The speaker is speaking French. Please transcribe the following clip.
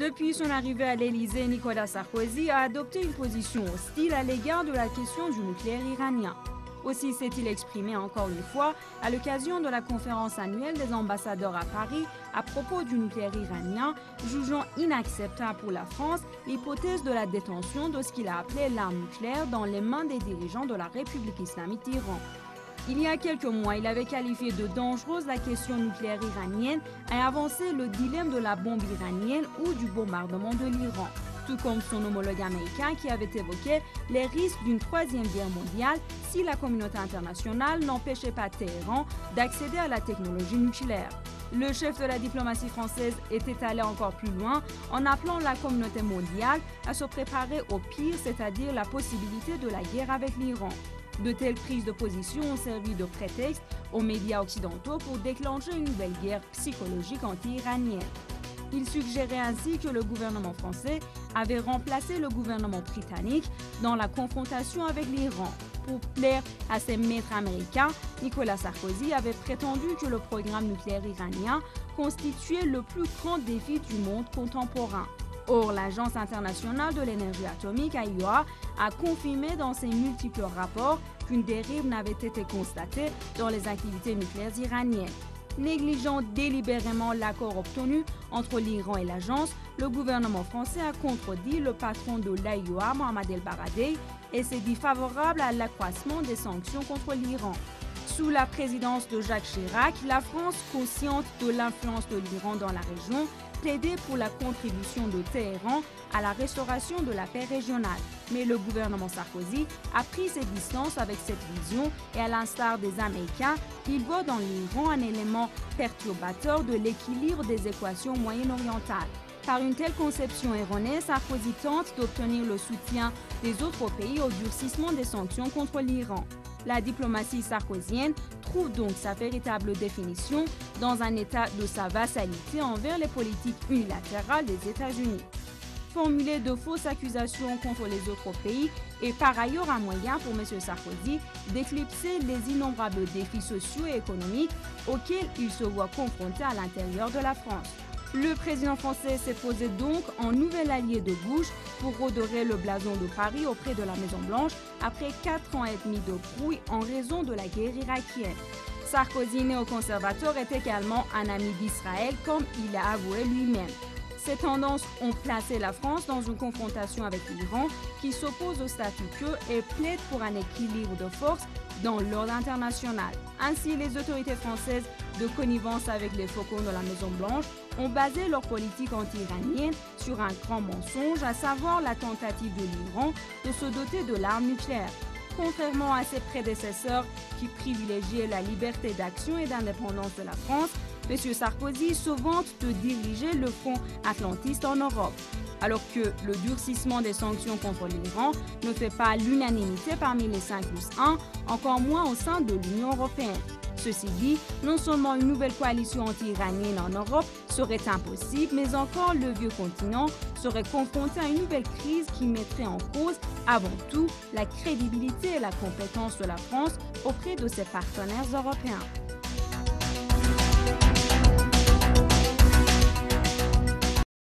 Depuis son arrivée à l'Élysée, Nicolas Sarkozy a adopté une position hostile à l'égard de la question du nucléaire iranien. Aussi s'est-il exprimé encore une fois à l'occasion de la conférence annuelle des ambassadeurs à Paris à propos du nucléaire iranien, jugeant inacceptable pour la France l'hypothèse de la détention de ce qu'il a appelé l'arme nucléaire dans les mains des dirigeants de la République islamique d'Iran. Il y a quelques mois, il avait qualifié de dangereuse la question nucléaire iranienne et avancé le dilemme de la bombe iranienne ou du bombardement de l'Iran, tout comme son homologue américain qui avait évoqué les risques d'une troisième guerre mondiale si la communauté internationale n'empêchait pas Téhéran d'accéder à la technologie nucléaire. Le chef de la diplomatie française était allé encore plus loin en appelant la communauté mondiale à se préparer au pire, c'est-à-dire la possibilité de la guerre avec l'Iran. De telles prises de position ont servi de prétexte aux médias occidentaux pour déclencher une nouvelle guerre psychologique anti-iranienne. Il suggérait ainsi que le gouvernement français avait remplacé le gouvernement britannique dans la confrontation avec l'Iran. Pour plaire à ses maîtres américains, Nicolas Sarkozy avait prétendu que le programme nucléaire iranien constituait le plus grand défi du monde contemporain. Or, l'Agence internationale de l'énergie atomique, AIEA, a confirmé dans ses multiples rapports qu'une dérive n'avait été constatée dans les activités nucléaires iraniennes. Négligeant délibérément l'accord obtenu entre l'Iran et l'agence, le gouvernement français a contredit le patron de l'AIEA, Mohamed El-Baradei, et s'est dit favorable à l'accroissement des sanctions contre l'Iran. Sous la présidence de Jacques Chirac, la France, consciente de l'influence de l'Iran dans la région, plaidait pour la contribution de Téhéran à la restauration de la paix régionale. Mais le gouvernement Sarkozy a pris ses distances avec cette vision et à l'instar des Américains, il voit dans l'Iran un élément perturbateur de l'équilibre des équations moyen-orientales. Par une telle conception erronée, Sarkozy tente d'obtenir le soutien des autres pays au durcissement des sanctions contre l'Iran. La diplomatie sarkozienne trouve donc sa véritable définition dans un état de sa vassalité envers les politiques unilatérales des États-Unis. Formuler de fausses accusations contre les autres pays est par ailleurs un moyen pour M. Sarkozy d'éclipser les innombrables défis sociaux et économiques auxquels il se voit confronté à l'intérieur de la France. Le président français s'est posé donc en nouvel allié de gauche pour redorer le blason de Paris auprès de la Maison-Blanche après 4 ans et demi de brouille en raison de la guerre irakienne. Sarkozy, néoconservateur, est également un ami d'Israël comme il l'a avoué lui-même. Ces tendances ont placé la France dans une confrontation avec l'Iran qui s'oppose au statu quo et plaide pour un équilibre de force dans l'ordre international. Ainsi, les autorités françaises, de connivence avec les faucons de la Maison-Blanche, ont basé leur politique anti-iranienne sur un grand mensonge, à savoir la tentative de l'Iran de se doter de l'arme nucléaire. Contrairement à ses prédécesseurs qui privilégiaient la liberté d'action et d'indépendance de la France, M. Sarkozy se vante de diriger le front atlantiste en Europe. Alors que le durcissement des sanctions contre l'Iran ne fait pas l'unanimité parmi les 5+1, encore moins au sein de l'Union européenne. Ceci dit, non seulement une nouvelle coalition anti-iranienne en Europe serait impossible, mais encore le vieux continent serait confronté à une nouvelle crise qui mettrait en cause, avant tout, la crédibilité et la compétence de la France auprès de ses partenaires européens.